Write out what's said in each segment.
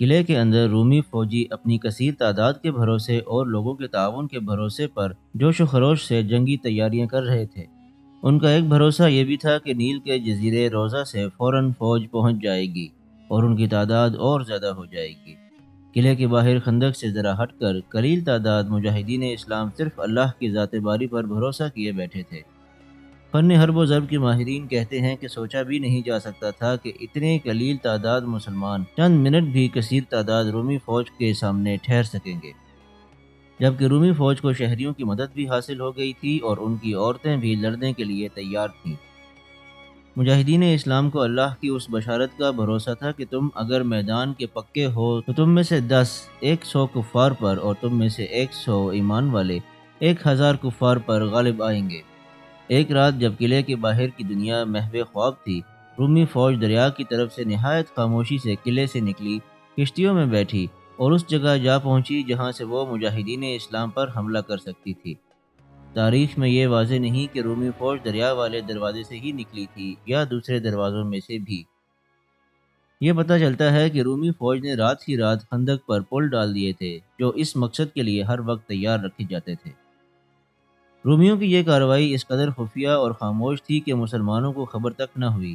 قلعے کے اندر رومی فوجی اپنی کثیر تعداد کے بھروسے اور لوگوں کے تعاون کے بھروسے پر جوش و خروش سے جنگی تیاریاں کر رہے تھے۔ ان کا ایک بھروسہ یہ بھی تھا کہ نیل کے جزیرے روزہ سے فوراً فوج پہنچ جائے گی اور ان کی تعداد اور زیادہ ہو جائے گی۔ قلعے کے باہر خندق سے ذرا ہٹ کر قلیل تعداد مجاہدین اسلام صرف اللہ کی ذات باری پر بھروسہ کیے بیٹھے تھے۔ فن حرب و ضرب کے ماہرین کہتے ہیں کہ سوچا بھی نہیں جا سکتا تھا کہ اتنے قلیل تعداد مسلمان چند منٹ بھی کثیر تعداد رومی فوج کے سامنے ٹھہر سکیں گے، جبکہ رومی فوج کو شہریوں کی مدد بھی حاصل ہو گئی تھی اور ان کی عورتیں بھی لڑنے کے لیے تیار تھیں۔ مجاہدین اسلام کو اللہ کی اس بشارت کا بھروسہ تھا کہ تم اگر میدان کے پکے ہو تو تم میں سے 100 کفار پر اور تم میں سے 100 ایمان والے 1000 کفار پر غالب آئیں گے۔ ایک رات جب قلعے کے باہر کی دنیا محو خواب تھی، رومی فوج دریا کی طرف سے نہایت خاموشی سے قلعے سے نکلی، کشتیوں میں بیٹھی اور اس جگہ جا پہنچی جہاں سے وہ مجاہدین اسلام پر حملہ کر سکتی تھی۔ تاریخ میں یہ واضح نہیں کہ رومی فوج دریا والے دروازے سے ہی نکلی تھی یا دوسرے دروازوں میں سے بھی۔ یہ پتہ چلتا ہے کہ رومی فوج نے رات ہی رات خندق پر پل ڈال دیے تھے، جو اس مقصد کے لیے ہر وقت تیار رکھے جاتے تھے۔ رومیوں کی یہ کارروائی اس قدر خفیہ اور خاموش تھی کہ مسلمانوں کو خبر تک نہ ہوئی۔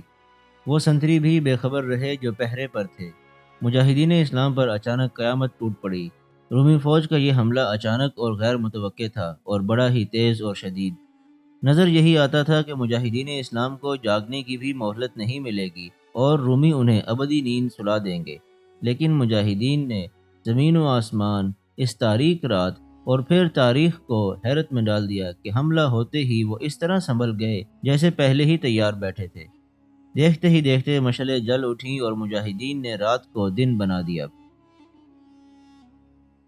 وہ سنتری بھی بے خبر رہے جو پہرے پر تھے۔ مجاہدین اسلام پر اچانک قیامت ٹوٹ پڑی۔ رومی فوج کا یہ حملہ اچانک اور غیر متوقع تھا اور بڑا ہی تیز اور شدید۔ نظر یہی آتا تھا کہ مجاہدین اسلام کو جاگنے کی بھی مہلت نہیں ملے گی اور رومی انہیں ابدی نیند سلا دیں گے، لیکن مجاہدین نے زمین و آسمان، اس تاریک رات اور پھر تاریخ کو حیرت میں ڈال دیا کہ حملہ ہوتے ہی وہ اس طرح سنبھل گئے جیسے پہلے ہی تیار بیٹھے تھے۔ دیکھتے ہی دیکھتے مشعلیں جل اٹھیں اور مجاہدین نے رات کو دن بنا دیا۔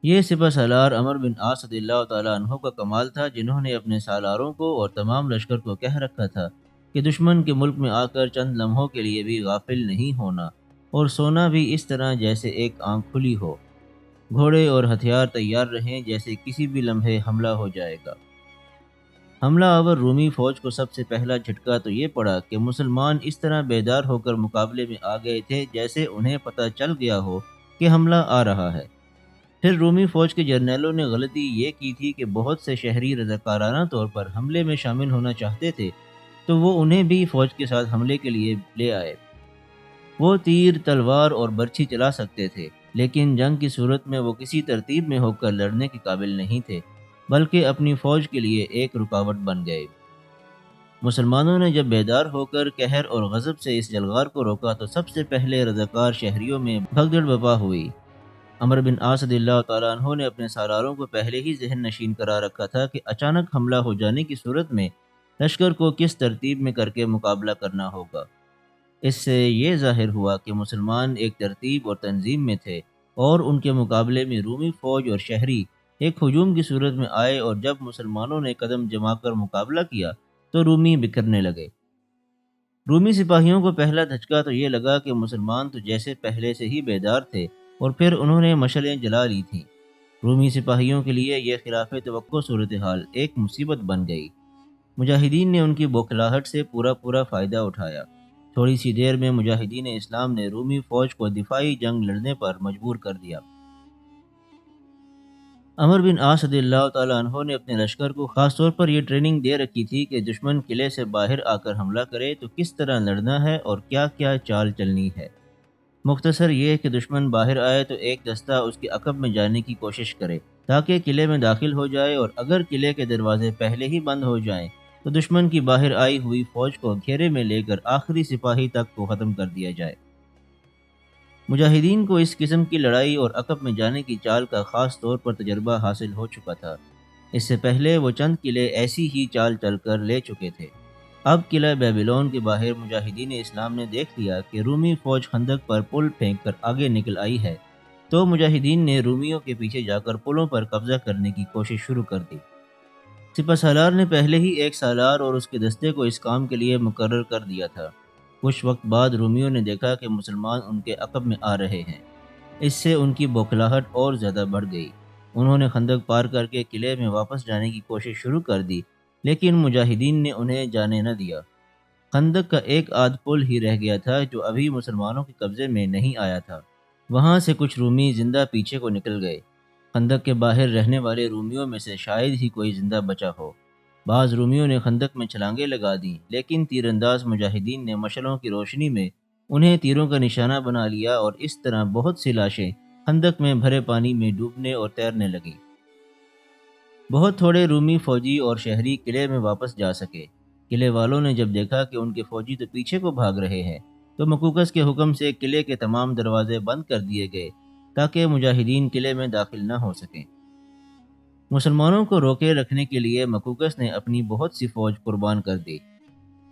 یہ سپہ سالار عمرو بن عاص رضی اللہ تعالیٰ عنہ کا کمال تھا، جنہوں نے اپنے سالاروں کو اور تمام لشکر کو کہہ رکھا تھا کہ دشمن کے ملک میں آ کر چند لمحوں کے لیے بھی غافل نہیں ہونا اور سونا بھی اس طرح جیسے ایک آنکھ کھلی ہو۔ گھوڑے اور ہتھیار تیار رہیں جیسے کسی بھی لمحے حملہ ہو جائے گا۔ حملہ آور رومی فوج کو سب سے پہلا جھٹکا تو یہ پڑا کہ مسلمان اس طرح بیدار ہو کر مقابلے میں آ گئے تھے جیسے انہیں پتہ چل گیا ہو کہ حملہ آ رہا ہے۔ پھر رومی فوج کے جرنیلوں نے غلطی یہ کی تھی کہ بہت سے شہری رضاکارانہ طور پر حملے میں شامل ہونا چاہتے تھے، تو وہ انہیں بھی فوج کے ساتھ حملے کے لیے لے آئے۔ وہ تیر، تلوار اور برچھی چلا سکتے تھے، لیکن جنگ کی صورت میں وہ کسی ترتیب میں ہو کر لڑنے کے قابل نہیں تھے، بلکہ اپنی فوج کے لیے ایک رکاوٹ بن گئے۔ مسلمانوں نے جب بیدار ہو کر قہر اور غضب سے اس جلغار کو روکا تو سب سے پہلے رضاکار شہریوں میں بھگدڑ برپا ہوئی۔ عمرو بن عاص رضی اللہ تعالیٰ عنہ نے اپنے سالاروں کو پہلے ہی ذہن نشین کرا رکھا تھا کہ اچانک حملہ ہو جانے کی صورت میں لشکر کو کس ترتیب میں کر کے مقابلہ کرنا ہوگا۔ اس سے یہ ظاہر ہوا کہ مسلمان ایک ترتیب اور تنظیم میں تھے اور ان کے مقابلے میں رومی فوج اور شہری ایک ہجوم کی صورت میں آئے، اور جب مسلمانوں نے قدم جما کر مقابلہ کیا تو رومی بکھرنے لگے۔ رومی سپاہیوں کو پہلا دھچکا تو یہ لگا کہ مسلمان تو جیسے پہلے سے ہی بیدار تھے اور پھر انہوں نے مشعلیں جلا لی تھیں۔ رومی سپاہیوں کے لیے یہ خلاف توقع صورتحال ایک مصیبت بن گئی۔ مجاہدین نے ان کی بوکھلاہٹ سے پورا فائدہ اٹھایا۔ تھوڑی سی دیر میں مجاہدین اسلام نے رومی فوج کو دفاعی جنگ لڑنے پر مجبور کر دیا۔ عمرو بن عاص رضی اللہ تعالیٰ عنہ نے اپنے لشکر کو خاص طور پر یہ ٹریننگ دے رکھی تھی کہ دشمن قلعے سے باہر آ کر حملہ کرے تو کس طرح لڑنا ہے اور کیا کیا چال چلنی ہے۔ مختصر یہ کہ دشمن باہر آئے تو ایک دستہ اس کے عقب میں جانے کی کوشش کرے تاکہ قلعے میں داخل ہو جائے، اور اگر قلعے کے دروازے پہلے ہی بند ہو جائیں تو دشمن کی باہر آئی ہوئی فوج کو گھیرے میں لے کر آخری سپاہی تک کو ختم کر دیا جائے۔ مجاہدین کو اس قسم کی لڑائی اور عقب میں جانے کی چال کا خاص طور پر تجربہ حاصل ہو چکا تھا۔ اس سے پہلے وہ چند قلعے ایسی ہی چال چل کر لے چکے تھے۔ اب قلعہ بیبیلون کے باہر مجاہدین اسلام نے دیکھ لیا کہ رومی فوج خندق پر پل پھینک کر آگے نکل آئی ہے، تو مجاہدین نے رومیوں کے پیچھے جا کر پلوں پر قبضہ کرنے کی کوشش شروع کر دی۔ سپہ سالار نے پہلے ہی ایک سالار اور اس کے دستے کو اس کام کے لیے مقرر کر دیا تھا۔ کچھ وقت بعد رومیوں نے دیکھا کہ مسلمان ان کے عقب میں آ رہے ہیں۔ اس سے ان کی بوکھلاہٹ اور زیادہ بڑھ گئی۔ انہوں نے خندق پار کر کے قلعے میں واپس جانے کی کوشش شروع کر دی، لیکن مجاہدین نے انہیں جانے نہ دیا۔ خندق کا ایک آدھ پل ہی رہ گیا تھا جو ابھی مسلمانوں کے قبضے میں نہیں آیا تھا۔ وہاں سے کچھ رومی زندہ پیچھے کو نکل گئے۔ خندق کے باہر رہنے والے رومیوں میں سے شاید ہی کوئی زندہ بچا ہو۔ بعض رومیوں نے خندق میں چھلانگیں لگا دیں، لیکن تیر انداز مجاہدین نے مشعلوں کی روشنی میں انہیں تیروں کا نشانہ بنا لیا، اور اس طرح بہت سی لاشیں خندق میں بھرے پانی میں ڈوبنے اور تیرنے لگیں۔ بہت تھوڑے رومی فوجی اور شہری قلعے میں واپس جا سکے۔ قلعے والوں نے جب دیکھا کہ ان کے فوجی تو پیچھے کو بھاگ رہے ہیں، تو مکوکس کے حکم سے قلعے کے تمام دروازے بند کر دیے گئے تاکہ مجاہدین قلعے میں داخل نہ ہو سکیں۔ مسلمانوں کو روکے رکھنے کے لیے مکوکس نے اپنی بہت سی فوج قربان کر دی۔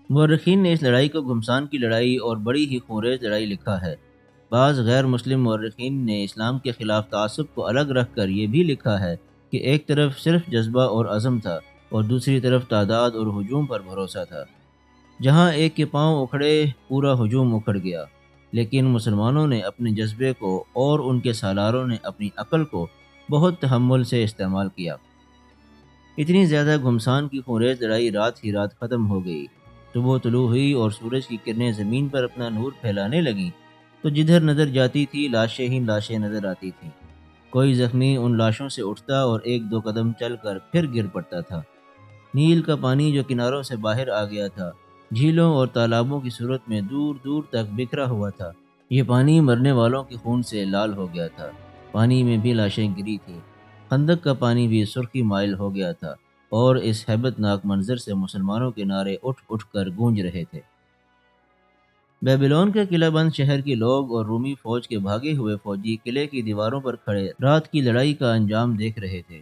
مورخین نے اس لڑائی کو گھمسان کی لڑائی اور بڑی ہی خونریز لڑائی لکھا ہے۔ بعض غیر مسلم مورخین نے اسلام کے خلاف تعصب کو الگ رکھ کر یہ بھی لکھا ہے کہ ایک طرف صرف جذبہ اور عزم تھا، اور دوسری طرف تعداد اور ہجوم پر بھروسہ تھا۔ جہاں ایک کے پاؤں اکھڑے پورا ہجوم اکھڑ گیا، لیکن مسلمانوں نے اپنے جذبے کو اور ان کے سالاروں نے اپنی عقل کو بہت تحمل سے استعمال کیا۔ اتنی زیادہ گھمسان کی خونریز لڑائی رات ہی رات ختم ہو گئی۔ صبح طلوع ہوئی اور سورج کی کرنیں زمین پر اپنا نور پھیلانے لگیں، تو جدھر نظر جاتی تھی لاشیں ہی لاشیں نظر آتی تھیں۔ کوئی زخمی ان لاشوں سے اٹھتا اور ایک دو قدم چل کر پھر گر پڑتا تھا۔ نیل کا پانی جو کناروں سے باہر آ گیا تھا، جھیلوں اور تالابوں کی صورت میں دور دور تک بکھرا ہوا تھا۔ یہ پانی مرنے والوں کے خون سے لال ہو گیا تھا۔ پانی میں بھی لاشیں گری تھیں۔ خندق کا پانی بھی سرخی مائل ہو گیا تھا، اور اس ہیبت ناک منظر سے مسلمانوں کے نعرے اٹھ اٹھ کر گونج رہے تھے۔ بیبلون کے قلعہ بند شہر کے لوگ اور رومی فوج کے بھاگے ہوئے فوجی قلعے کی دیواروں پر کھڑے رات کی لڑائی کا انجام دیکھ رہے تھے۔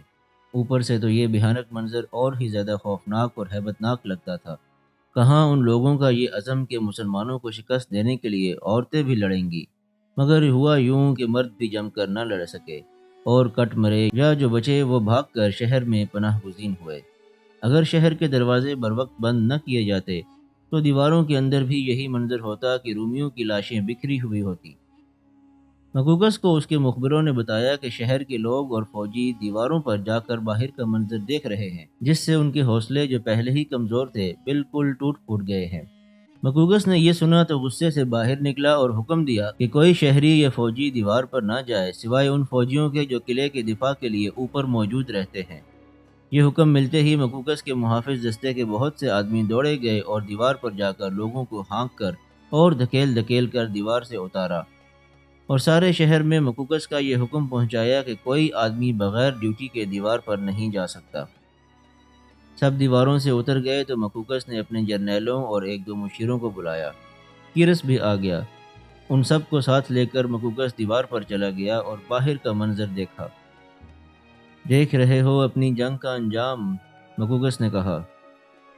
اوپر سے تو یہ بھیانک منظر اور ہی زیادہ خوفناک اور ہیبت ناک لگتا تھا۔ کہاں ان لوگوں کا یہ عزم کہ مسلمانوں کو شکست دینے کے لیے عورتیں بھی لڑیں گی، مگر ہوا یوں کہ مرد بھی جم کر نہ لڑ سکے، اور کٹ مرے، یا جو بچے وہ بھاگ کر شہر میں پناہ گزین ہوئے۔ اگر شہر کے دروازے بروقت بند نہ کیے جاتے تو دیواروں کے اندر بھی یہی منظر ہوتا کہ رومیوں کی لاشیں بکھری ہوئی ہوتی۔ مکوکس کو اس کے مخبروں نے بتایا کہ شہر کے لوگ اور فوجی دیواروں پر جا کر باہر کا منظر دیکھ رہے ہیں، جس سے ان کے حوصلے جو پہلے ہی کمزور تھے بالکل ٹوٹ پھوٹ گئے ہیں۔ مکوکس نے یہ سنا تو غصے سے باہر نکلا اور حکم دیا کہ کوئی شہری یا فوجی دیوار پر نہ جائے سوائے ان فوجیوں کے جو قلعے کے دفاع کے لیے اوپر موجود رہتے ہیں۔ یہ حکم ملتے ہی مکوکس کے محافظ دستے کے بہت سے آدمی دوڑے گئے اور دیوار پر جا کر لوگوں کو ہانک کر اور دھکیل دھکیل کر دیوار سے اتارا، اور سارے شہر میں مکوکس کا یہ حکم پہنچایا کہ کوئی آدمی بغیر ڈیوٹی کے دیوار پر نہیں جا سکتا۔ سب دیواروں سے اتر گئے تو مکوکس نے اپنے جرنیلوں اور ایک دو مشیروں کو بلایا۔ کیرس بھی آ گیا۔ ان سب کو ساتھ لے کر مکوکس دیوار پر چلا گیا اور باہر کا منظر دیکھا۔ دیکھ رہے ہو اپنی جنگ کا انجام، مکوکس نے کہا۔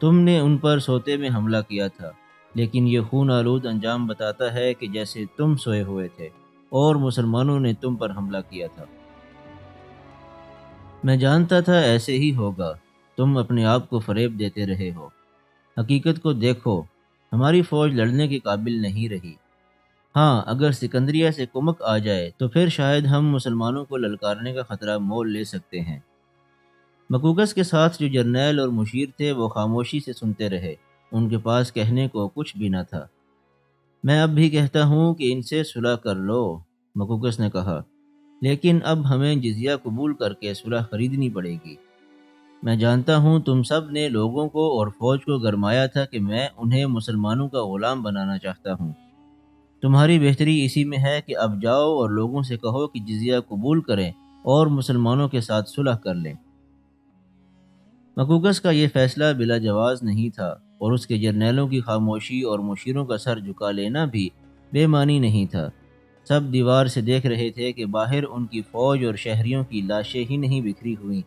تم نے ان پر سوتے میں حملہ کیا تھا، لیکن یہ خون آلود انجام بتاتا ہے کہ جیسے تم سوئے ہوئے تھے اور مسلمانوں نے تم پر حملہ کیا تھا۔ میں جانتا تھا ایسے ہی ہوگا، تم اپنے آپ کو فریب دیتے رہے ہو۔ حقیقت کو دیکھو، ہماری فوج لڑنے کے قابل نہیں رہی۔ ہاں، اگر سکندریہ سے کمک آ جائے تو پھر شاید ہم مسلمانوں کو للکارنے کا خطرہ مول لے سکتے ہیں۔ مکوکس کے ساتھ جو جرنیل اور مشیر تھے وہ خاموشی سے سنتے رہے۔ ان کے پاس کہنے کو کچھ بھی نہ تھا۔ میں اب بھی کہتا ہوں کہ ان سے صلح کر لو، مکوکس نے کہا، لیکن اب ہمیں جزیہ قبول کر کے صلح خریدنی پڑے گی۔ میں جانتا ہوں تم سب نے لوگوں کو اور فوج کو گرمایا تھا کہ میں انہیں مسلمانوں کا غلام بنانا چاہتا ہوں۔ تمہاری بہتری اسی میں ہے کہ اب جاؤ اور لوگوں سے کہو کہ جزیہ قبول کریں اور مسلمانوں کے ساتھ صلح کر لیں۔ مکوکس کا یہ فیصلہ بلا جواز نہیں تھا، اور اس کے جرنیلوں کی خاموشی اور مشیروں کا سر جھکا لینا بھی بے معنی نہیں تھا۔ سب دیوار سے دیکھ رہے تھے کہ باہر ان کی فوج اور شہریوں کی لاشیں ہی نہیں بکھری ہوئیں،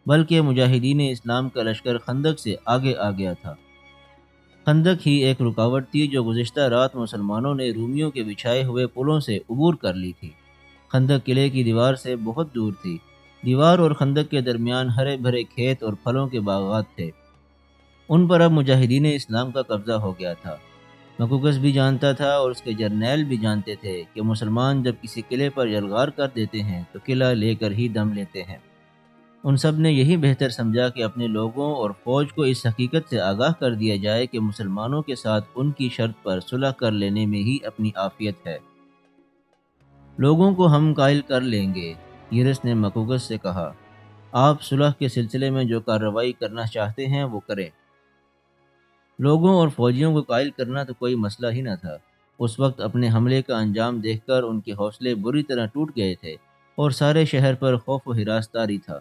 بلکہ مجاہدین اسلام کا لشکر خندق سے آگے آ گیا تھا۔ خندق ہی ایک رکاوٹ تھی جو گزشتہ رات مسلمانوں نے رومیوں کے بچھائے ہوئے پلوں سے عبور کر لی تھی۔ خندق قلعے کی دیوار سے بہت دور تھی۔ دیوار اور خندق کے درمیان ہرے بھرے کھیت اور پھلوں کے باغات تھے۔ ان پر اب مجاہدین اسلام کا قبضہ ہو گیا تھا۔ مکوکس بھی جانتا تھا اور اس کے جرنیل بھی جانتے تھے کہ مسلمان جب کسی قلعے پر یلغار کر دیتے ہیں تو قلعہ لے کر ہی دم لیتے ہیں۔ ان سب نے یہی بہتر سمجھا کہ اپنے لوگوں اور فوج کو اس حقیقت سے آگاہ کر دیا جائے کہ مسلمانوں کے ساتھ ان کی شرط پر صلح کر لینے میں ہی اپنی عافیت ہے۔ لوگوں کو ہم قائل کر لیں گے۔ یرس نے مکوکس سے کہا، آپ صلح کے سلسلے میں جو کارروائی کرنا چاہتے ہیں وہ کریں۔ لوگوں اور فوجیوں کو قائل کرنا تو کوئی مسئلہ ہی نہ تھا۔ اس وقت اپنے حملے کا انجام دیکھ کر ان کے حوصلے بری طرح ٹوٹ گئے تھے اور سارے شہر پر خوف و ہراس طاری تھا۔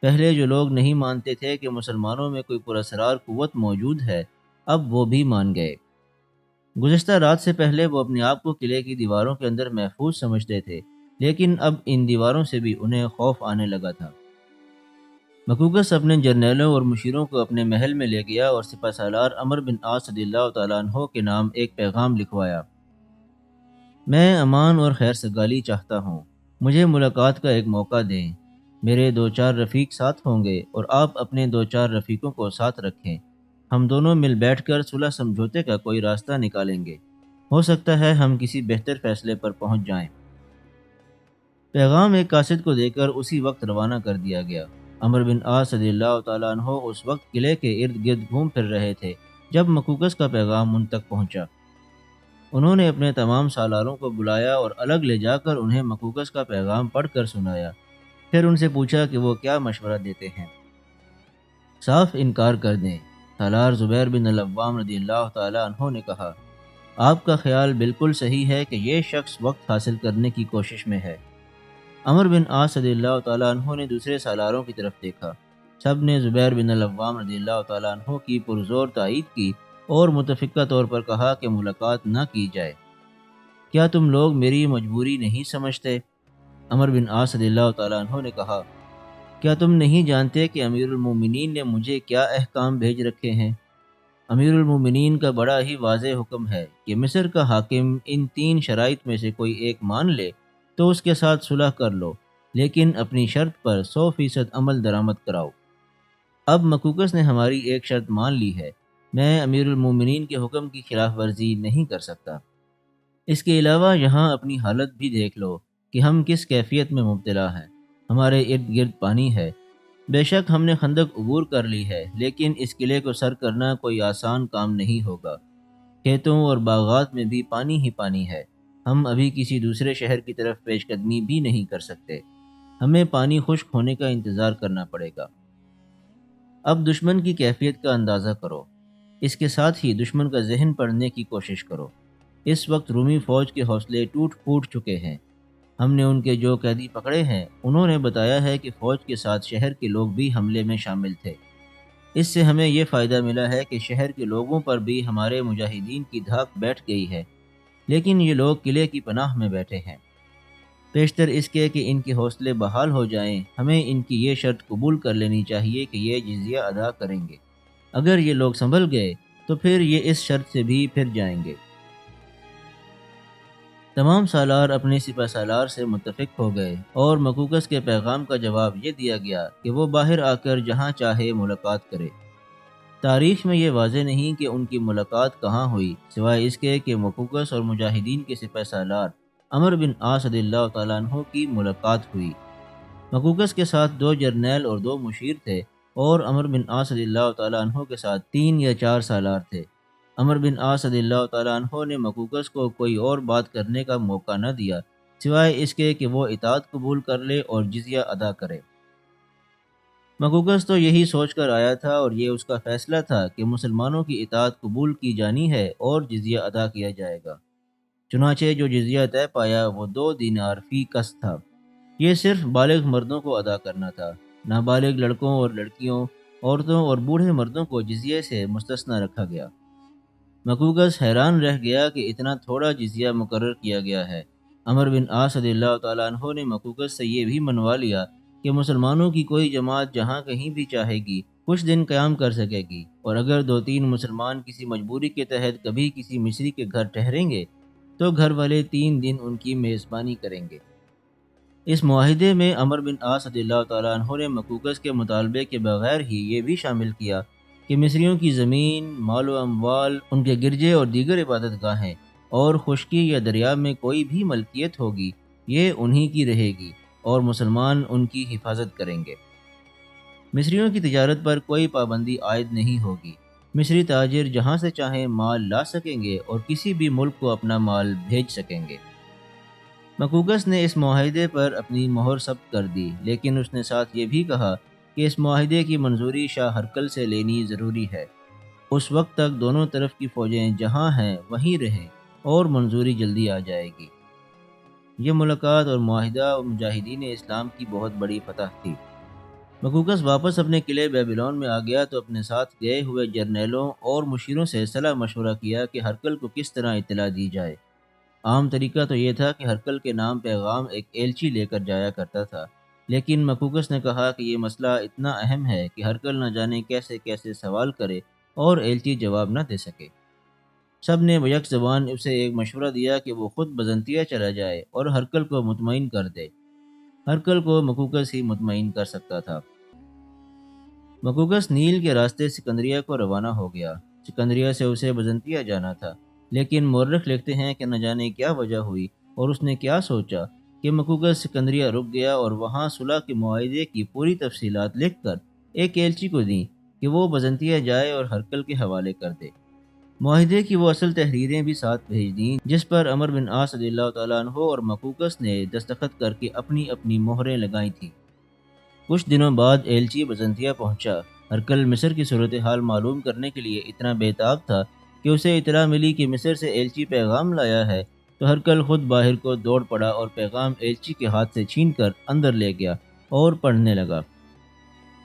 پہلے جو لوگ نہیں مانتے تھے کہ مسلمانوں میں کوئی پراسرار قوت موجود ہے، اب وہ بھی مان گئے۔ گزشتہ رات سے پہلے وہ اپنے آپ کو قلعے کی دیواروں کے اندر محفوظ سمجھتے تھے، لیکن اب ان دیواروں سے بھی انہیں خوف آنے لگا تھا۔ مکوکس اپنے جرنیلوں اور مشیروں کو اپنے محل میں لے گیا اور سپہ سالار عمر بن عاص رضی اللہ تعالیٰ عنہ کے نام ایک پیغام لکھوایا۔ میں امان اور خیر سگالی چاہتا ہوں، مجھے ملاقات کا ایک موقع دیں۔ میرے 2-4 رفیق ساتھ ہوں گے اور آپ اپنے 2-4 رفیقوں کو ساتھ رکھیں۔ ہم دونوں مل بیٹھ کر صلح سمجھوتے کا کوئی راستہ نکالیں گے۔ ہو سکتا ہے ہم کسی بہتر فیصلے پر پہنچ جائیں۔ پیغام ایک قاصد کو دے کر اسی وقت روانہ کر دیا گیا۔ عمر بن عاص رضی اللہ تعالیٰ عنہ اس وقت قلعے کے ارد گرد گھوم پھر رہے تھے جب مکوکس کا پیغام ان تک پہنچا۔ انہوں نے اپنے تمام سالاروں کو بلایا اور الگ لے جا کر انہیں مکوکس کا پیغام پڑھ کر سنایا۔ پھر ان سے پوچھا کہ وہ کیا مشورہ دیتے ہیں۔ صاف انکار کر دیں۔ سالار زبیر بن العوام رضی اللہ تعالیٰ عنہ نے کہا، آپ کا خیال بالکل صحیح ہے کہ یہ شخص وقت حاصل کرنے کی کوشش میں ہے۔ عمر بن عاص رضی اللہ تعالیٰ عنہ نے دوسرے سالاروں کی طرف دیکھا۔ سب نے زبیر بن العوام رضی اللہ تعالیٰ عنہ کی پرزور تائید کی اور متفقہ طور پر کہا کہ ملاقات نہ کی جائے۔ کیا تم لوگ میری مجبوری نہیں سمجھتے؟ عمر بن عاص رضی اللہ تعالیٰ عنہ نے کہا، کیا تم نہیں جانتے کہ امیر المومنین نے مجھے کیا احکام بھیج رکھے ہیں؟ امیر المومنین کا بڑا ہی واضح حکم ہے کہ مصر کا حاکم ان 3 شرائط میں سے کوئی ایک مان لے تو اس کے ساتھ صلح کر لو، لیکن اپنی شرط پر 100% عمل درآمد کراؤ۔ اب مکوکس نے ہماری ایک شرط مان لی ہے، میں امیر المومنین کے حکم کی خلاف ورزی نہیں کر سکتا۔ اس کے علاوہ یہاں اپنی حالت بھی دیکھ لو کہ ہم کس کیفیت میں مبتلا ہیں۔ ہمارے ارد گرد پانی ہے۔ بے شک ہم نے خندق عبور کر لی ہے، لیکن اس قلعے کو سر کرنا کوئی آسان کام نہیں ہوگا۔ کھیتوں اور باغات میں بھی پانی ہی پانی ہے۔ ہم ابھی کسی دوسرے شہر کی طرف پیش قدمی بھی نہیں کر سکتے۔ ہمیں پانی خشک ہونے کا انتظار کرنا پڑے گا۔ اب دشمن کی کیفیت کا اندازہ کرو۔ اس کے ساتھ ہی دشمن کا ذہن پڑھنے کی کوشش کرو۔ اس وقت رومی فوج کے حوصلے ٹوٹ پھوٹ چکے ہیں۔ ہم نے ان کے جو قیدی پکڑے ہیں، انہوں نے بتایا ہے کہ فوج کے ساتھ شہر کے لوگ بھی حملے میں شامل تھے۔ اس سے ہمیں یہ فائدہ ملا ہے کہ شہر کے لوگوں پر بھی ہمارے مجاہدین کی دھاک بیٹھ گئی ہے، لیکن یہ لوگ قلعے کی پناہ میں بیٹھے ہیں۔ پیشتر اس کے کہ ان کے حوصلے بحال ہو جائیں، ہمیں ان کی یہ شرط قبول کر لینی چاہیے کہ یہ جزیہ ادا کریں گے۔ اگر یہ لوگ سنبھل گئے تو پھر یہ اس شرط سے بھی پھر جائیں گے۔ تمام سالار اپنے سپہ سالار سے متفق ہو گئے اور مکوکس کے پیغام کا جواب یہ دیا گیا کہ وہ باہر آ کر جہاں چاہے ملاقات کرے۔ تاریخ میں یہ واضح نہیں کہ ان کی ملاقات کہاں ہوئی، سوائے اس کے کہ مکوکس اور مجاہدین کے سپہ سالار عمر بن عاص رضی اللہ تعالیٰ عنہ کی ملاقات ہوئی۔ مکوکس کے ساتھ 2 جرنیل اور 2 مشیر تھے اور عمر بن عاص رضی اللہ تعالیٰ عنہ کے ساتھ 3 یا 4 سالار تھے۔ عمر بن عاص رضی اللہ تعالیٰ عنہ نے مکوکس کو کوئی اور بات کرنے کا موقع نہ دیا، سوائے اس کے کہ وہ اطاعت قبول کر لے اور جزیہ ادا کرے۔ مکوکس تو یہی سوچ کر آیا تھا اور یہ اس کا فیصلہ تھا کہ مسلمانوں کی اطاعت قبول کی جانی ہے اور جزیہ ادا کیا جائے گا۔ چنانچہ جو جزیہ طے پایا وہ 2 دینار فی کس تھا۔ یہ صرف بالغ مردوں کو ادا کرنا تھا۔ نابالغ لڑکوں اور لڑکیوں، عورتوں اور بوڑھے مردوں کو جزیے سے مستثنی رکھا گیا۔ مکوکس حیران رہ گیا کہ اتنا تھوڑا جزیہ مقرر کیا گیا ہے۔ عمر بن عاص رضی اللہ تعالیٰ عنہ نے مکوکس سے یہ بھی منوا لیا کہ مسلمانوں کی کوئی جماعت جہاں کہیں بھی چاہے گی کچھ دن قیام کر سکے گی، اور اگر 2-3 مسلمان کسی مجبوری کے تحت کبھی کسی مصری کے گھر ٹھہریں گے تو گھر والے 3 دن ان کی میزبانی کریں گے۔ اس معاہدے میں عمر بن عاص رضی اللہ تعالیٰ عنہ نے مکوکس کے مطالبے کے بغیر ہی یہ بھی شامل کیا کہ مصریوں کی زمین، مال و اموال، ان کے گرجے اور دیگر عبادت گاہیں اور خشکی یا دریا میں کوئی بھی ملکیت ہوگی، یہ انہی کی رہے گی اور مسلمان ان کی حفاظت کریں گے۔ مصریوں کی تجارت پر کوئی پابندی عائد نہیں ہوگی۔ مصری تاجر جہاں سے چاہیں مال لا سکیں گے اور کسی بھی ملک کو اپنا مال بھیج سکیں گے۔ مکوکس نے اس معاہدے پر اپنی مہر ثبت کر دی، لیکن اس نے ساتھ یہ بھی کہا کہ اس معاہدے کی منظوری شاہ ہرقل سے لینی ضروری ہے۔ اس وقت تک دونوں طرف کی فوجیں جہاں ہیں وہیں رہیں اور منظوری جلدی آ جائے گی۔ یہ ملاقات اور معاہدہ مجاہدین اسلام کی بہت بڑی فتح تھی۔ مکوکس واپس اپنے قلعے بیبیلون میں آ گیا تو اپنے ساتھ گئے ہوئے جرنیلوں اور مشیروں سے صلاح مشورہ کیا کہ ہرقل کو کس طرح اطلاع دی جائے۔ عام طریقہ تو یہ تھا کہ ہرقل کے نام پیغام ایک ایلچی لے کر جایا کرتا تھا، لیکن مکوکس نے کہا کہ یہ مسئلہ اتنا اہم ہے کہ ہرقل نہ جانے کیسے کیسے سوال کرے اور ایلچی جواب نہ دے سکے۔ سب نے بیک زبان اسے ایک مشورہ دیا کہ وہ خود بزنطیہ چلا جائے اور ہرقل کو مطمئن کر دے۔ ہرقل کو مکوکس ہی مطمئن کر سکتا تھا۔ مکوکس نیل کے راستے سکندریہ کو روانہ ہو گیا۔ سکندریہ سے اسے بزنطیہ جانا تھا، لیکن مورخ لکھتے ہیں کہ نہ جانے کیا وجہ ہوئی اور اس نے کیا سوچا کہ مکوکس سکندریہ رک گیا اور وہاں صلح کے معاہدے کی پوری تفصیلات لکھ کر ایک ایلچی کو دیں کہ وہ بزنطیہ جائے اور ہرقل کے حوالے کر دے۔ معاہدے کی وہ اصل تحریریں بھی ساتھ بھیج دیں جس پر عمر بن عاص رضی اللہ تعالیٰ عنہ اور مکوکس نے دستخط کر کے اپنی اپنی مہریں لگائی تھیں۔ کچھ دنوں بعد ایلچی بزنطیہ پہنچا۔ ہرقل مصر کی صورتحال معلوم کرنے کے لیے اتنا بے تاب تھا کہ اسے اطلاع ملی کہ مصر سے ایلچی پیغام لایا ہے تو ہرقل خود باہر کو دوڑ پڑا اور پیغام ایلچی کے ہاتھ سے چھین کر اندر لے گیا اور پڑھنے لگا۔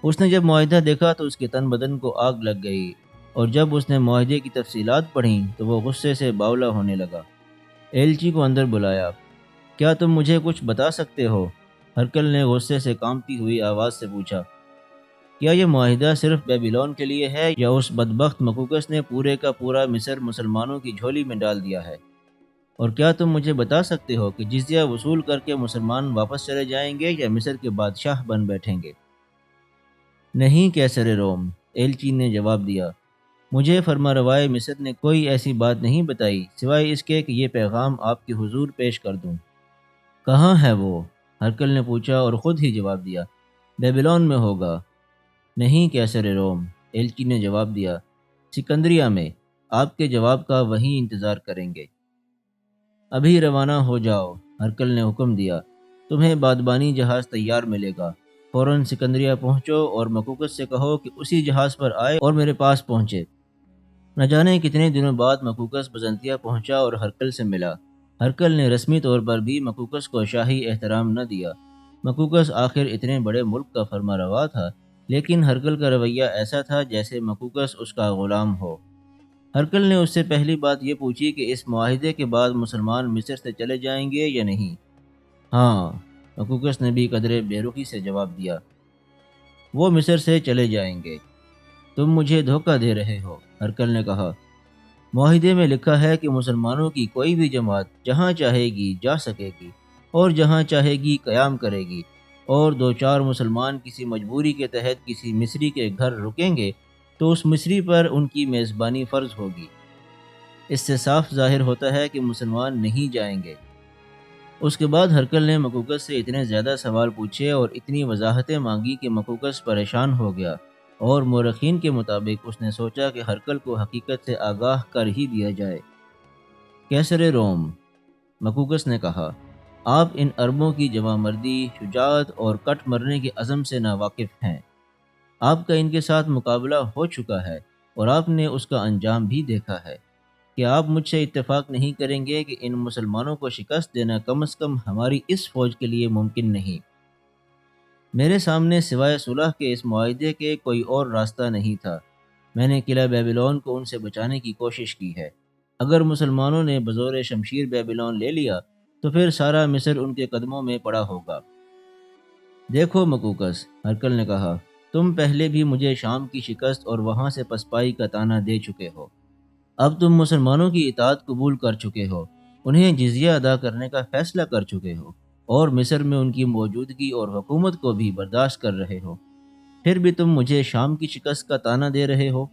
اس نے جب معاہدہ دیکھا تو اس کے تن بدن کو آگ لگ گئی، اور جب اس نے معاہدے کی تفصیلات پڑھیں تو وہ غصے سے باولا ہونے لگا۔ ایلچی کو اندر بلایا۔ کیا تم مجھے کچھ بتا سکتے ہو؟ ہرقل نے غصے سے کانپتی ہوئی آواز سے پوچھا۔ کیا یہ معاہدہ صرف بیبیلون کے لیے ہے یا اس بدبخت مکوکس نے پورے کا پورا مصر مسلمانوں کی جھولی میں ڈال دیا ہے؟ اور کیا تم مجھے بتا سکتے ہو کہ جزیہ وصول کر کے مسلمان واپس چلے جائیں گے یا مصر کے بادشاہ بن بیٹھیں گے؟ نہیں قیصر روم، ایلچی نے جواب دیا، مجھے فرما روائے مصر نے کوئی ایسی بات نہیں بتائی سوائے اس کے کہ یہ پیغام آپ کے حضور پیش کر دوں۔ کہاں ہے وہ؟ ہرقل نے پوچھا اور خود ہی جواب دیا، بیبیلون میں ہوگا۔ نہیں قیصر روم، ایلچی نے جواب دیا، سکندریہ میں، آپ کے جواب کا وہیں انتظار کریں گے۔ ابھی روانہ ہو جاؤ، ہرقل نے حکم دیا، تمہیں بادبانی جہاز تیار ملے گا۔ فوراً سکندریہ پہنچو اور مکوکس سے کہو کہ اسی جہاز پر آئے اور میرے پاس پہنچے۔ نہ جانے کتنے دنوں بعد مکوکس بزنطیہ پہنچا اور ہرقل سے ملا۔ ہرقل نے رسمی طور پر بھی مکوکس کو شاہی احترام نہ دیا۔ مکوکس آخر اتنے بڑے ملک کا فرما روا تھا، لیکن ہرقل کا رویہ ایسا تھا جیسے مکوکس اس کا غلام ہو۔ ہرقل نے اس سے پہلی بات یہ پوچھی کہ اس معاہدے کے بعد مسلمان مصر سے چلے جائیں گے یا نہیں۔ ہاں، مکوکس نے بھی قدرے بے رخی سے جواب دیا، وہ مصر سے چلے جائیں گے۔ تم مجھے دھوکہ دے رہے ہو، ہرقل نے کہا۔ معاہدے میں لکھا ہے کہ مسلمانوں کی کوئی بھی جماعت جہاں چاہے گی جا سکے گی اور جہاں چاہے گی قیام کرے گی، اور دو چار مسلمان کسی مجبوری کے تحت کسی مصری کے گھر رکیں گے تو اس مصری پر ان کی میزبانی فرض ہوگی۔ اس سے صاف ظاہر ہوتا ہے کہ مسلمان نہیں جائیں گے۔ اس کے بعد ہرقل نے مکوکس سے اتنے زیادہ سوال پوچھے اور اتنی وضاحتیں مانگی کہ مکوکس پریشان ہو گیا، اور مورخین کے مطابق اس نے سوچا کہ ہرقل کو حقیقت سے آگاہ کر ہی دیا جائے۔ قیصر روم، مکوکس نے کہا، آپ ان عربوں کی جواں مردی، شجاعت اور کٹ مرنے کے عزم سے ناواقف ہیں۔ آپ کا ان کے ساتھ مقابلہ ہو چکا ہے اور آپ نے اس کا انجام بھی دیکھا ہے۔ کیا آپ مجھ سے اتفاق نہیں کریں گے کہ ان مسلمانوں کو شکست دینا کم از کم ہماری اس فوج کے لیے ممکن نہیں؟ میرے سامنے سوائے صلح کے اس معاہدے کے کوئی اور راستہ نہیں تھا۔ میں نے قلعہ بیبیلون کو ان سے بچانے کی کوشش کی ہے۔ اگر مسلمانوں نے بزور شمشیر بیبیلون لے لیا تو پھر سارا مصر ان کے قدموں میں پڑا ہوگا۔ دیکھو مکوکس، ہرقل نے کہا، تم پہلے بھی مجھے شام کی شکست اور وہاں سے پسپائی کا طعنہ دے چکے ہو۔ اب تم مسلمانوں کی اطاعت قبول کر چکے ہو، انہیں جزیہ ادا کرنے کا فیصلہ کر چکے ہو، اور مصر میں ان کی موجودگی اور حکومت کو بھی برداشت کر رہے ہو، پھر بھی تم مجھے شام کی شکست کا طعنہ دے رہے ہو۔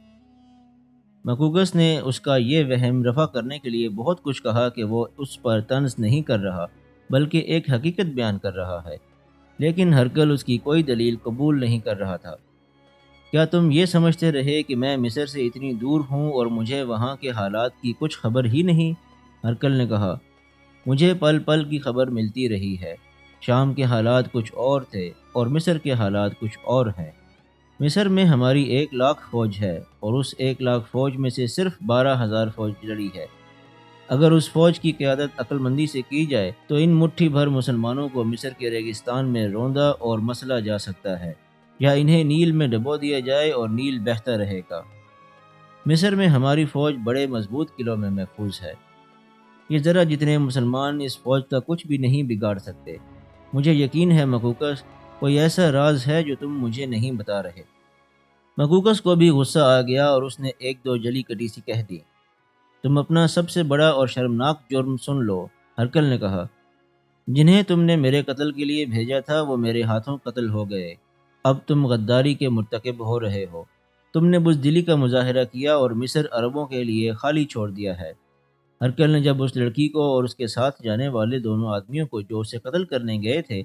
مکوکس نے اس کا یہ وہم رفع کرنے کے لیے بہت کچھ کہا کہ وہ اس پر طنز نہیں کر رہا بلکہ ایک حقیقت بیان کر رہا ہے، لیکن ہرقل اس کی کوئی دلیل قبول نہیں کر رہا تھا۔ کیا تم یہ سمجھتے رہے کہ میں مصر سے اتنی دور ہوں اور مجھے وہاں کے حالات کی کچھ خبر ہی نہیں؟ ہرقل نے کہا، مجھے پل پل کی خبر ملتی رہی ہے۔ شام کے حالات کچھ اور تھے اور مصر کے حالات کچھ اور ہیں۔ مصر میں ہماری 1 لاکھ فوج ہے اور اس 1 لاکھ فوج میں سے صرف 12,000 فوج لڑی ہے۔ اگر اس فوج کی قیادت عقل مندی سے کی جائے تو ان مٹھی بھر مسلمانوں کو مصر کے ریگستان میں روندا اور مسلا جا سکتا ہے، یا انہیں نیل میں ڈبو دیا جائے اور نیل بہتا رہے گا۔ مصر میں ہماری فوج بڑے مضبوط قلعوں میں محفوظ ہے۔ یہ ذرا جتنے مسلمان اس فوج کا کچھ بھی نہیں بگاڑ سکتے۔ مجھے یقین ہے مقوقس، کوئی ایسا راز ہے جو تم مجھے نہیں بتا رہے۔ مقوقس کو بھی غصہ آ گیا اور اس نے 1-2 جلی کٹی سی کہہ دی۔ تم اپنا سب سے بڑا اور شرمناک جرم سن لو، ہرکل نے کہا۔ جنہیں تم نے میرے قتل کے لیے بھیجا تھا وہ میرے ہاتھوں قتل ہو گئے۔ اب تم غداری کے مرتکب ہو رہے ہو۔ تم نے بزدلی کا مظاہرہ کیا اور مصر عربوں کے لیے خالی چھوڑ دیا ہے۔ ہرکل نے جب اس لڑکی کو اور اس کے ساتھ جانے والے دونوں آدمیوں کو جو اسے قتل کرنے گئے تھے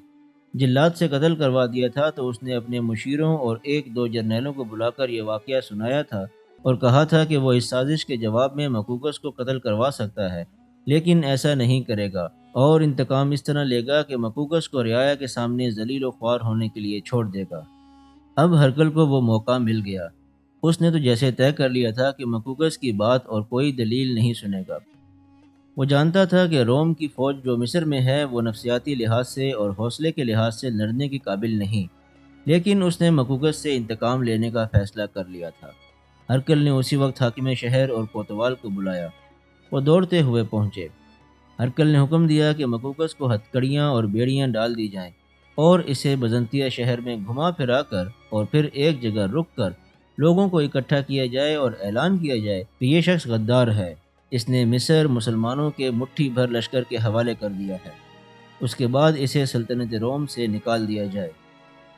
جلات سے قتل کروا دیا تھا تو اس نے اپنے مشیروں اور 1-2 جرنیلوں کو بلا کر یہ واقعہ سنایا تھا اور کہا تھا کہ وہ اس سازش کے جواب میں مقوقس کو قتل کروا سکتا ہے، لیکن ایسا نہیں کرے گا اور انتقام اس طرح لے گا کہ مقوقس کو رعایا کے سامنے ذلیل و خوار ہونے کے لیے چھوڑ دے گا۔ اب ہرکل کو وہ موقع مل گیا۔ اس نے تو جیسے طے کر لیا تھا کہ مقوقس کی بات اور کوئی دلیل نہیں سنے گا۔ وہ جانتا تھا کہ روم کی فوج جو مصر میں ہے وہ نفسیاتی لحاظ سے اور حوصلے کے لحاظ سے لڑنے کے قابل نہیں، لیکن اس نے مقوقس سے انتقام لینے کا فیصلہ کر لیا تھا۔ ہرکل نے اسی وقت حاکم شہر اور کوتوال کو بلایا۔ وہ دوڑتے ہوئے پہنچے۔ ہرکل نے حکم دیا کہ مقوقس کو ہتھکڑیاں اور بیڑیاں ڈال دی جائیں اور اسے بزنطیہ شہر میں گھما پھرا کر اور پھر ایک جگہ رک کر لوگوں کو اکٹھا کیا جائے اور اعلان کیا جائے کہ یہ شخص غدار ہے، اس نے مصر مسلمانوں کے مٹھی بھر لشکر کے حوالے کر دیا ہے۔ اس کے بعد اسے سلطنت روم سے نکال دیا جائے،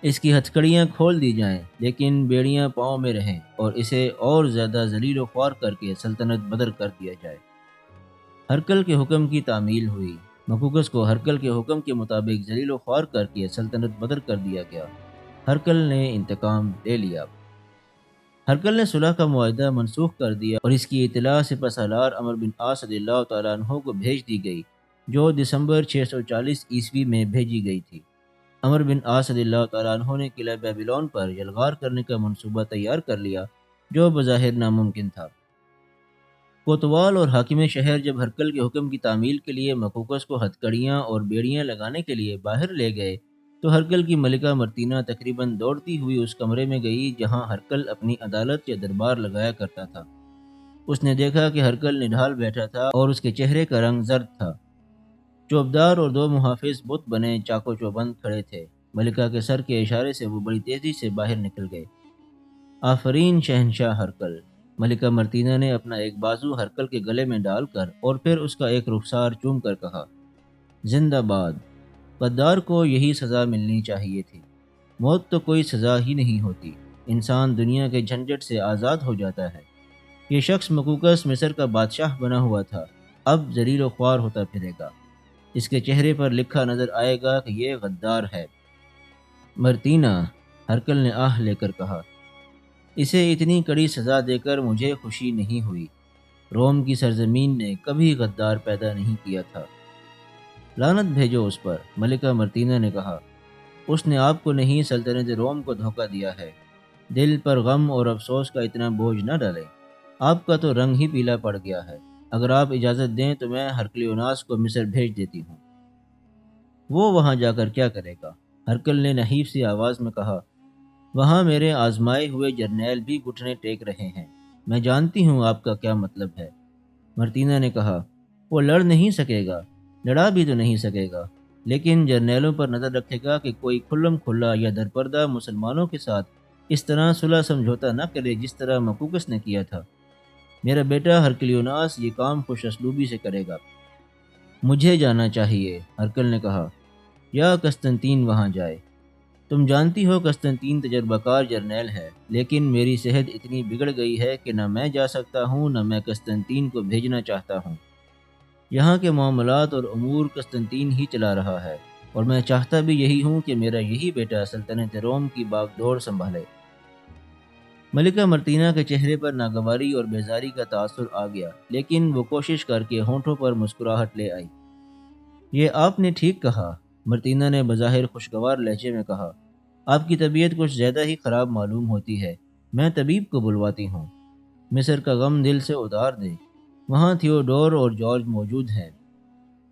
اس کی ہتھکڑیاں کھول دی جائیں لیکن بیڑیاں پاؤں میں رہیں اور اسے اور زیادہ ذلیل و خوار کر کے سلطنت بدر کر دیا جائے۔ ہرکل کے حکم کی تعمیل ہوئی۔ مقوقس کو ہرکل کے حکم کے مطابق ذلیل و خوار کر کے سلطنت بدر کر دیا گیا۔ ہرکل نے انتقام لے لیا۔ ہرکل نے صلح کا معاہدہ منسوخ کر دیا اور اس کی اطلاع سپہ سالار عمرو بن عاص رضی اللہ تعالیٰ عنہ کو بھیج دی گئی، جو دسمبر 640 عیسوی میں بھیجی گئی تھی۔ عمرو بن عاص رضی اللہ تعالیٰ عنہ نے قلعہ بیبیلون پر یلغار کرنے کا منصوبہ تیار کر لیا، جو بظاہر ناممکن تھا۔ کوتوال اور حاکم شہر جب ہرکل کے حکم کی تعمیل کے لیے مقوقس کو ہتھکڑیاں اور بیڑیاں لگانے کے لیے باہر لے گئے تو ہرکل کی ملکہ مرتینہ تقریباً دوڑتی ہوئی اس کمرے میں گئی جہاں ہرکل اپنی عدالت یا دربار لگایا کرتا تھا۔ اس نے دیکھا کہ ہرکل نڈھال بیٹھا تھا اور اس کے چہرے کا رنگ زرد تھا۔ چوبدار اور 2 محافظ بت بنے چاقو چوبند کھڑے تھے۔ ملکہ کے سر کے اشارے سے وہ بڑی تیزی سے باہر نکل گئے۔ آفرین شہنشاہ ہرکل، ملکہ مرتینہ نے اپنا ایک بازو ہرکل کے گلے میں ڈال کر اور پھر اس کا ایک رخسار چوم کر کہا، زندہ باد۔ غدار کو یہی سزا ملنی چاہیے تھی۔ موت تو کوئی سزا ہی نہیں ہوتی، انسان دنیا کے جھنجٹ سے آزاد ہو جاتا ہے۔ یہ شخص مقوقس مصر کا بادشاہ بنا ہوا تھا، اب ذلیل و خوار ہوتا پھرے گا۔ اس کے چہرے پر لکھا نظر آئے گا کہ یہ غدار ہے۔ مرتینہ، ہرکل نے آہ لے کر کہا، اسے اتنی کڑی سزا دے کر مجھے خوشی نہیں ہوئی۔ روم کی سرزمین نے کبھی غدار پیدا نہیں کیا تھا۔ لعنت بھیجو اس پر، ملکہ مرتینہ نے کہا۔ اس نے آپ کو نہیں سلطنت روم کو دھوکہ دیا ہے۔ دل پر غم اور افسوس کا اتنا بوجھ نہ ڈالیں۔ آپ کا تو رنگ ہی پیلا پڑ گیا ہے۔ اگر آپ اجازت دیں تو میں ہرکلیوناس کو مصر بھیج دیتی ہوں۔ وہ وہاں جا کر کیا کرے گا؟ ہرکل نے نحیف سی آواز میں کہا، وہاں میرے آزمائے ہوئے جرنیل بھی گھٹنے ٹیک رہے ہیں۔ میں جانتی ہوں آپ کا کیا مطلب ہے۔ مرتینہ نے کہا، وہ لڑ نہیں سکے گا، لڑا بھی تو نہیں سکے گا، لیکن جرنیلوں پر نظر رکھے گا کہ کوئی کھلم کھلا یا درپردہ مسلمانوں کے ساتھ اس طرح صلح سمجھوتا نہ کرے جس طرح مقوقس نے کیا تھا۔ میرا بیٹا ہرکلیوناس یہ کام خوش اسلوبی سے کرے گا۔ مجھے جانا چاہیے، ہرکل نے کہا، یا قسطنطین وہاں جائے۔ تم جانتی ہو قسطنطین تجربہ کار جرنیل ہے، لیکن میری صحت اتنی بگڑ گئی ہے کہ نہ میں جا سکتا ہوں نہ میں قسطنطین کو بھیجنا چاہتا ہوں۔ یہاں کے معاملات اور امور قسطنطین ہی چلا رہا ہے اور میں چاہتا بھی یہی ہوں کہ میرا یہی بیٹا سلطنت روم کی باغ ڈور سنبھالے۔ ملکہ مرتینہ کے چہرے پر ناگواری اور بیزاری کا تاثر آ گیا، لیکن وہ کوشش کر کے ہونٹوں پر مسکراہٹ لے آئی۔ یہ آپ نے ٹھیک کہا، مرتینہ نے بظاہر خوشگوار لہجے میں کہا۔ آپ کی طبیعت کچھ زیادہ ہی خراب معلوم ہوتی ہے، میں طبیب کو بلواتی ہوں۔ مصر کا غم دل سے اتار دے، وہاں تھیوڈور اور جارج موجود ہیں۔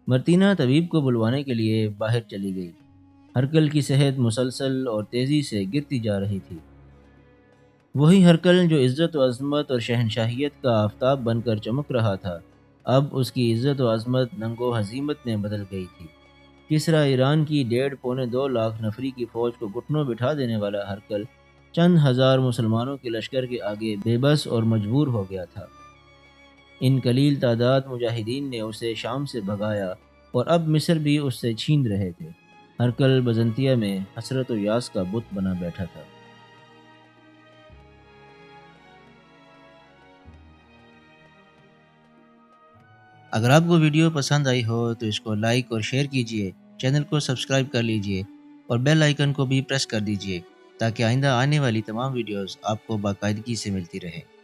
مرتینہ طبیب کو بلوانے کے لیے باہر چلی گئی۔ ہرکل کی صحت مسلسل اور تیزی سے گرتی جا رہی تھی۔ وہی ہرکل جو عزت و عظمت اور شہنشاہیت کا آفتاب بن کر چمک رہا تھا، اب اس کی عزت و عظمت ننگ و ہزیمت میں بدل گئی تھی۔ کسریٰ ایران کی 1.5-2 لاکھ نفری کی فوج کو گھٹنوں بٹھا دینے والا ہرکل چند ہزار مسلمانوں کے لشکر کے آگے بے بس اور مجبور ہو گیا تھا۔ ان قلیل تعداد مجاہدین نے اسے شام سے بھگایا اور اب مصر بھی اس سے چھین رہے تھے۔ ہرکل بزنطیہ میں حسرت و یاس کا بت بنا بیٹھا تھا۔ اگر آپ کو ویڈیو پسند آئی ہو تو اس کو لائک اور شیئر کیجیے، چینل کو سبسکرائب کر لیجیے اور بیل آئیکن کو بھی پریس کر دیجیے تاکہ آئندہ آنے والی تمام ویڈیوز آپ کو باقاعدگی سے ملتی رہیں۔